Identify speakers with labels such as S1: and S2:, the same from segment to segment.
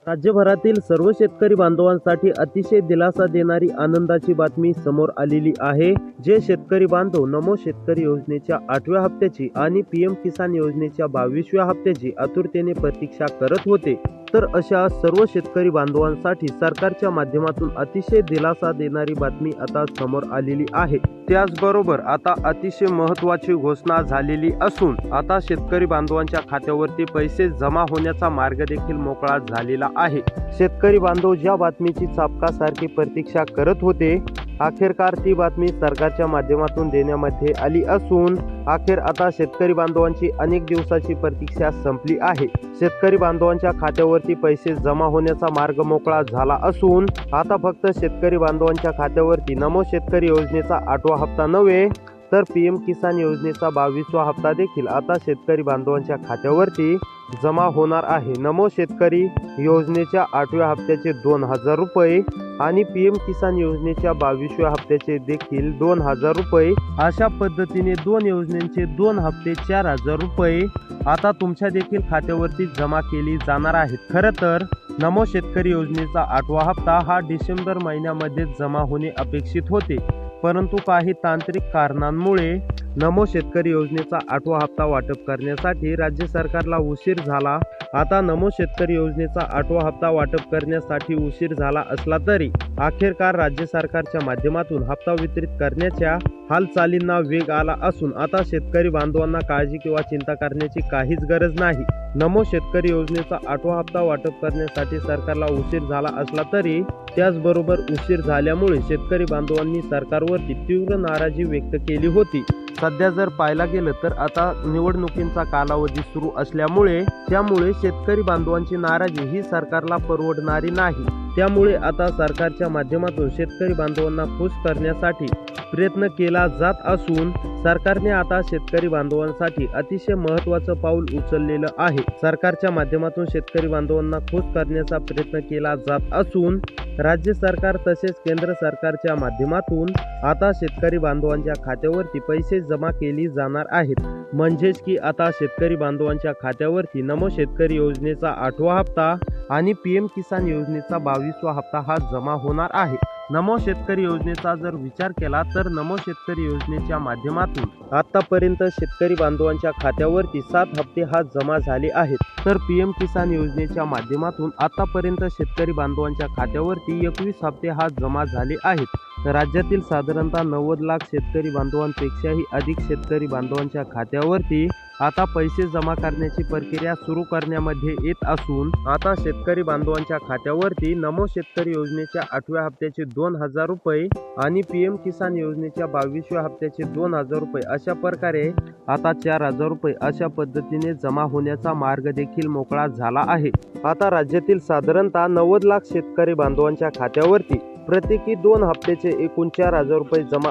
S1: राज्यभरातील सर्व शेतकरी बांधवांसाठी अतिशय दिलासा देणारी आनंदाची बातमी समोर आलेली आहे। जे शेतकरी बांधव नमो शेतकरी योजनेच्या 8व्या हप्त्याची आणि पीएम किसान योजनेच्या 22व्या हप्त्याची आतुरतेने प्रतीक्षा करत होते, तर अशा सर्व शेतकरी बांधवांसाठी सरकारच्या माध्यमातून अतिशय दिलासा देणारी बातमी आता समोर आलेली आहे। त्याचबरोबर आता अतिशय महत्त्वाची घोषणा झालेली असून आता शेतकरी बांधवांच्या खात्यावरती पैसे जमा होण्याचा मार्ग देखील मोकळा झालेला आहे। शेतकरी बांधव ज्या बातमीची चापकासारखी प्रतीक्षा करत होते, अखेरकार ती बातमी सरकारच्या माध्यमातून देण्यामध्ये आली असून अखेर आता शेतकरी बांधवांची अनेक दिवसाची प्रतीक्षा संपली आहे। शेतकरी बांधवांच्या खात्यावरती पैसे जमा होण्याचा मार्ग मोकळा झाला असून आता फक्त शेतकरी बांधवांच्या खात्यावरती नमो शेतकरी योजनेचा 8वा हप्ता नव्हे तर पीएम किसान योजनेचा 22वा हप्ता देखील आता शेतकरी बांधवांच्या खात्यावरती जमा होणार आहे। नमो शेतकरी योजनेच्या 8व्या हप्त्याचे 2000 रुपये आणि पीएम किसान योजनेच्या 22व्या हप्त्याचे देखील 2000 रुपये, अशा पद्धतीने दोन योजनेचे 2 हप्ते 4000 रुपये आता तुमच्या देखील खात्यावरती जमा केली जाणार आहेत। खरं तर नमो शेतकरी योजनेचा 8वा हप्ता हा डिसेंबर महिन्यामध्ये जमा होणे अपेक्षित होते, परंतु काही तांत्रिक कारणांमुळे नमो शेतकरी योजनेचा 8वा हप्ता वाटप करण्यासाठी राज्य सरकारला उशीर झाला। आता नमो शेतकरी योजनेचा 8वा हप्ता वाटप करण्यासाठी उशीर झाला असला तरी अखेरकार राज्य सरकारच्या माध्यमातून हप्ता वितरित करण्याच्या हालचालींना वेग आला असून आता शेतकरी बांधवांना काळजी किंवा चिंता करण्याची काहीच गरज नाही। नमो शेतकरी योजनेचा 8वा हप्ता वाटप करण्यासाठी सरकारला उशीर झाला असला तरी त्याचबरोबर उशीर झाल्यामुळे शेतकरी बांधवांनी सरकारवरती तीव्र नाराजी व्यक्त केली होती। सध्या जर पाहायला गेलं तर आता निवडणुकींचा कालावधी सुरू असल्यामुळे त्यामुळे शेतकरी बांधवांची नाराजी ही सरकारला परवडणारी नाही। त्यामुळे आता सरकारच्या माध्यमातून शेतकरी बांधवांना खुश करण्यासाठी प्रयत्न केला जात असून सरकारने आता शेतकरी बांधवांसाठी अतिशय महत्त्वाचं पाऊल उचललेलं आहे। सरकारच्या माध्यमातून शेतकरी बांधवांना खुश करण्याचा प्रयत्न केला जात असून राज्य सरकार तसेच केंद्र सरकारच्या माध्यमातून आता शेतकरी बांधवांच्या खात्यावरती पैसे जमा केली जाणार आहेत। म्हणजेच की आता शेतकरी बांधवांच्या खात्यावरती नमो शेतकरी योजनेचा 8वा हप्ता आणि पीएम किसान योजनेचा 22वा हप्ता हा जमा होणार आहे। नमो शेतकरी योजनेचा जर विचार केला तर नमो शेतकरी योजनेच्या माध्यमातून आतापर्यंत शेतकरी बांधवांच्या खात्यावरती 7 हप्ते हा जमा झाले आहेत, तर पीएम किसान योजनेच्या माध्यमातून आतापर्यंत शेतकरी बांधवांच्या खात्यावरती 21 हप्ते हा जमा झाले आहेत। राज्यातील साधारणतः 90 लाख शेतकरी बांधवांपेक्षाही अधिक शेतकरी बांधवांच्या खात्यावरती आता पैसे जमा करण्याची प्रक्रिया सुरू करण्यामध्ये येत असून आता शेतकरी बांधवांच्या खात्यावरती नमो शेतकरी योजनेच्या 8व्या हप्त्याचे 2000 रुपये आणि पीएम किसान योजनेच्या 22व्या हप्त्याचे 2000 रुपये अशा प्रकारे आता 4000 रुपये अशा पद्धतीने जमा होण्याचा मार्ग देखील मोकळा झाला आहे। आता राज्यातील साधारणतः 90 लाख शेतकरी बांधवांच्या खात्यावरती प्रत्येकी 2 हप्त्याचे एकूण 4000 रुपये जमा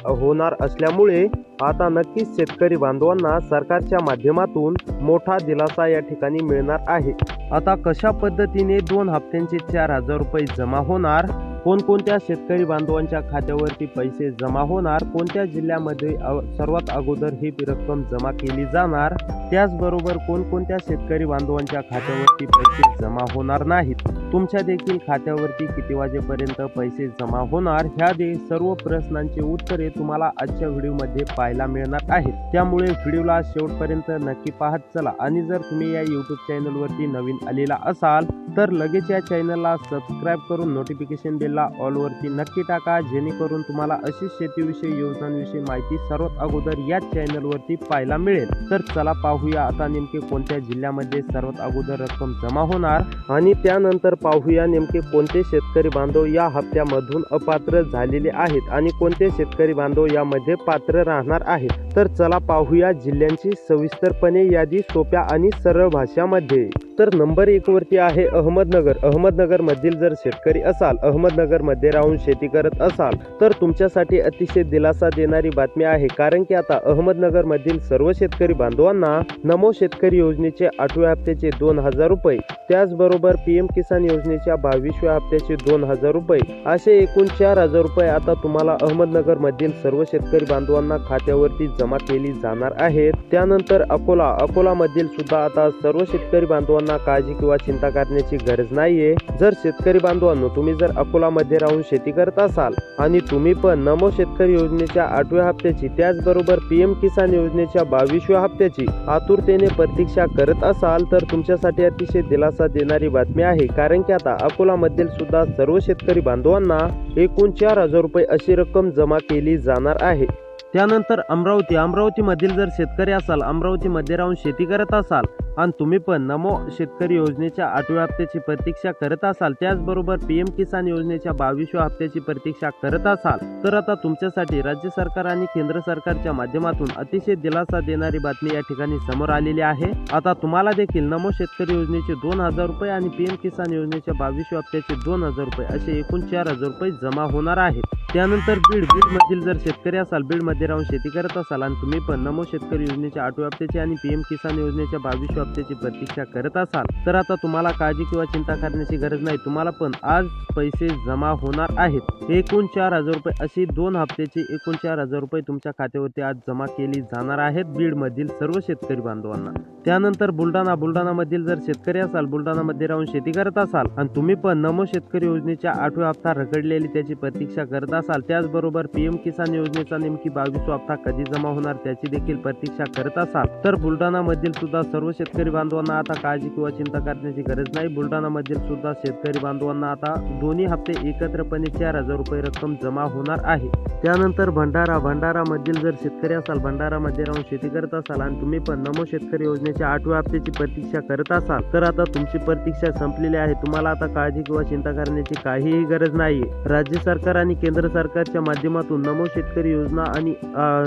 S1: होणार असल्यामुळे आता नक्कीच शेतकरी बांधवांना सरकारच्या माध्यमातून मोठा दिलासा या ठिकाणी मिळणार आहे। आता कशा पद्धतीने 2 हप्त्यांचे 4000 रुपये जमा होणार, कोणकोणत्या शेतकरी बांधवांच्या खात्यावरती पैसे जमा होणार, कोणत्या जिल्ह्यामध्ये सर्वात अगोदर ही रक्कम जमा केली जाणार, त्याचबरोबर कोणकोणत्या शेतकरी बांधवांच्या खात्यावरती पैसे जमा होणार नाहीत, तुमच्या देखील खात्यावरती किती वाजेपर्यंत पैसे जमा होणार, ह्या सर्व प्रश्नांची उत्तरे तुम्हाला आजच्या व्हिडिओमध्ये पाहायला मिळणार आहेत। त्यामुळे व्हिडिओला शेवटपर्यंत नक्की पाहत चला आणि जर तुम्ही या यूट्यूब चॅनलवरती नवीन आलेला असाल तर लगेच या चॅनलला सबस्क्राईब करून नोटिफिकेशन बेलला ऑल वरती नक्की टाका, जेणेकरून तुम्हाला अशी शेतीविषयी योजनांविषयी माहिती सर्वात अगोदर या चॅनलवरती पाहायला मिळेल। तर चला पाहूया आता नेमके कोणत्या जिल्ह्यामध्ये सर्वात अगोदर रक्कम जमा होणार आणि त्यानंतर पाहूया नेमके कोणते शेतकरी बांधव या हप्त्यामधून अपात्र झालेले आहेत आणि कोणते शेतकरी बांधव यामध्ये पात्र राहणार आहेत। तर चला पाहूया जिल्ह्यांची सविस्तरपणे यादी सोप्या आणि सरळ भाषामध्ये। तर नंबर 1 वरती आहे अहमदनगर। अहमदनगर मधील जर शेतकरी असाल, अहमदनगर मध्ये राहून शेती करत असाल तर तुमच्यासाठी अतिशय दिलासा देणारी बातमी आहे, कारण की आता अहमदनगर मधील सर्व शेतकरी बांधवांना नमो शेतकरी योजनेचे 8व्या हप्त्याचे 2000 रुपये, त्याचबरोबर पीएम किसान योजनेच्या 22व्या हप्त्याचे 2000 रुपये असे एकूण 4000 रुपये आता तुम्हाला अहमदनगर मधील सर्व शेतकरी बांधवांना खात्यावरती जमा केली जाणार आहेत। त्यानंतर अकोला मधील सुद्धा आता सर्व शेतकरी बांधवांना बांधवांना काळजी किंवा चिंता करण्याची गरज नाहीये। जर शेतकरी बांधवांनो तुम्ही जर अकोलामध्ये राहून शेती करत असाल आणि तुम्ही पण नमो शेतकरी योजनेच्या 8व्या हप्त्याची त्याचबरोबर पीएम किसान योजनेच्या 22व्या हप्त्याची आतुरतेने प्रतीक्षा करत असाल तर तुमच्यासाठी अतिशय दिलासा देणारी बातमी आहे। कारण की आता अकोलामधील सुद्धा सर्व शेतकरी बांधवांना एकूण 4,000 रुपये अशी रक्कम जमा केली जाणार आहे। त्यानंतर अमरावतीमधील जर शेतकरी असाल, अमरावतीमध्ये राहून शेती करत असाल आणि तुम्ही पण नमो शेतकरी योजनेच्या 8व्या हप्त्याची प्रतीक्षा करत असाल, त्याचबरोबर पीएम किसान योजनेच्या 22व्या हप्त्याची प्रतीक्षा करत असाल तर आता तुमच्यासाठी राज्य सरकार आणि केंद्र सरकारच्या माध्यमातून अतिशय दिलासा देणारी बातमी या ठिकाणी समोर आलेली आहे। आता तुम्हाला देखील नमो शेतकरी योजनेचे 2,000 रुपये आणि पीएम किसान योजनेच्या 22व्या हप्त्याचे 2,000 रुपये असे एकूण 4,000 रुपये जमा होणार आहेत। त्यानंतर बीडमधील जर शेतकरी असाल, बीडमध्ये राहून शेती करत असाल आणि तुम्ही पण नमो शेतकरी योजनेच्या 8व्या हप्त्याची आणि पीएम किसान योजनेच्या 22व्या हप्त्याची प्रतीक्षा करत असाल तर आता तुम्हाला काळजी किंवा चिंता करण्याची गरज नाही। तुम्हाला पण आज पैसे जमा होणार आहेत। एकूण 4,000 रुपये अशी 2 हप्त्याची एकूण 4,000 रुपये तुमच्या खात्यावरती आज जमा केली जाणार आहेत बीडमधील सर्व शेतकरी बांधवांना। त्यानंतर बुलढाणामधील जर शेतकरी असाल, बुलढाणामध्ये राहून शेती करत असाल आणि तुम्ही पण नमो शेतकरी योजनेच्या 8व्या हप्ता रखडलेली त्याची प्रतीक्षा करत असाल, त्याचबरोबर पीएम किसान योजनेचा नेमकी 22वा हप्ता कधी जमा होणार त्याची देखील प्रतीक्षा करत असाल तर बुलढाणामधील सुद्धा सर्व शेतकरी बांधवांना आता काळजी किंवा चिंता करण्याची गरज नाही। बुलढाणामधील सुद्धा शेतकरी बांधवांना आता दोन्ही हप्ते एकत्रपणे 4,000 रुपये रक्कम जमा होणार आहे। त्यानंतर भंडारामधील जर शेतकरी असाल, भंडारामध्ये राहून शेती करत असाल आणि तुम्ही पण नमो शेतकरी योजनेच्या 8व्या हप्त्याची प्रतीक्षा करत असाल तर आता तुमची प्रतीक्षा संपलेली आहे। तुम्हाला आता काळजी किंवा चिंता करण्याची काहीही गरज नाहीये। राज्य सरकार आणि केंद्र सरकारच्या माध्यमातून नमो शेतकरी योजना आणि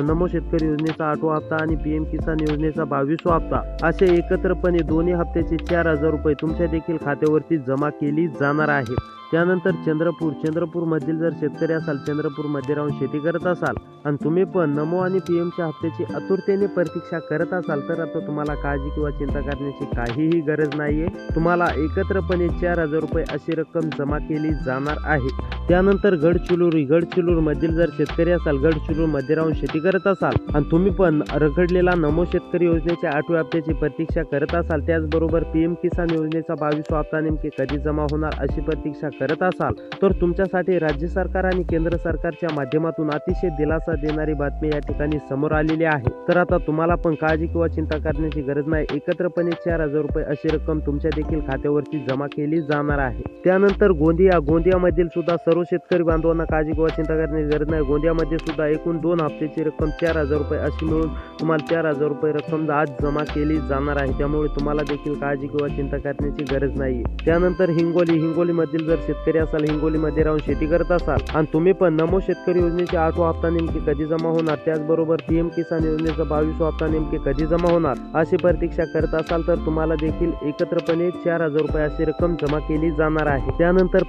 S1: नमो शेतकरी योजनेचा 8वा हप्ता आणि पीएम किसान योजनेचा 22वा हप्ता असे एकत्रपणे दोन्ही हप्त्याचे 4,000 रुपये तुमच्या देखील खात्यावरती जमा केली जाणार आहेत। त्यानंतर चंद्रपूरमधील जर शेतकरी असाल, चंद्रपूरमध्ये राहून शेती करत असाल आणि तुम्ही पण नमो आणि पीएमच्या हप्त्याची आतुरतेने प्रतीक्षा करत असाल तर आता तुम्हाला काळजी किंवा चिंता करण्याची काहीही गरज नाहीये। तुम्हाला एकत्रपणे 4,000 रुपये अशी रक्कम जमा केली जाणार आहे। त्यानंतर गडचिरोलीमधील जर शेतकरी असाल, गडचिरोलीमध्ये राहून शेती करत असाल आणि तुम्ही पण रखडलेला नमो शेतकरी योजनेच्या 8व्या हप्त्याची प्रतीक्षा करत असाल, त्याचबरोबर पीएम किसान योजनेचा 22वा हप्ता नेमके कधी जमा होणार अशी प्रतीक्षा करत असाल तर तुमच्यासाठी राज्य सरकार आणि केंद्र सरकारच्या माध्यमातून अतिशय दिलासा देणारी बातमी या ठिकाणी समोर आलेली आहे। तर आता तुम्हाला पण काळजी किंवा चिंता करण्याची गरज नाही। एकत्रपणे 4,000 रुपये अशी रक्कम तुमच्या देखील खात्यावरती जमा केली जाणार आहे। त्यानंतर गोंदियामधील सुद्धा सर्व शेतकरी बांधवांना काळजी किंवा चिंता करण्याची गरज नाही। गोंदियामध्ये सुद्धा एकूण 2 हप्त्याची रक्कम 4,000 रुपये अशी मिळून तुम्हाला 4,000 रुपये रक्कम आज जमा केली जाणार आहे। त्यामुळे तुम्हाला देखील काळजी किंवा चिंता करण्याची गरज नाही। त्यानंतर हिंगोलीमधील जर शेतकरी असाल, हिंगोलीमध्ये राहून शेती करत असाल आणि तुम्ही पण नमो शेतकरी योजनेचा 8वा हप्ता नेमके कधी जमा होणार, त्याचबरोबर पीएम किसान योजनेचा 22वा हप्ता नेमके कधी जमा होणार अशी प्रतीक्षा करत असाल तर तुम्हाला देखील एकत्रपणे 4,000 रुपये अशी रक्कम जमा केली जाणार आहे। त्यानंतर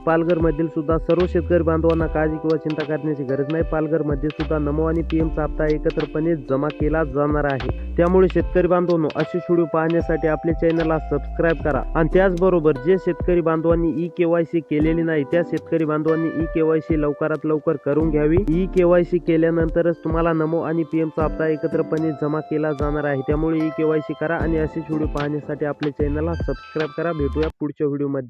S1: पालघरमधील सुद्धा सर्व शेतकरी बांधवांना काळजी किंवा चिंता करण्याची गरज नाही। पालघरमध्ये सुद्धा नमो आणि पीएमचा हप्ता एकत्रपणे जमा केला जाणार आहे। त्यामुळे शेतकरी बांधवांनो अशी व्हिडिओ पाहण्यासाठी आपल्या चॅनलला सबस्क्राईब करा आणि त्याचबरोबर जे शेतकरी बांधवांनी ई-केवायसी केलेली नाही त्या शेतकरी बांधवांनी ई-केवायसी लवकरात लवकर करून घ्यावी। ई-केवायसी केल्यानंतरच तुम्हाला नमो आणि पीएमचा हप्ता एकत्रपणे जमा केला जाणार आहे। त्यामुळे ई-केवायसी करा आणि अशीच व्हिडिओ पाहण्यासाठी आपल्या चॅनलला सबस्क्राईब करा। भेटूया पुढच्या व्हिडिओमध्ये।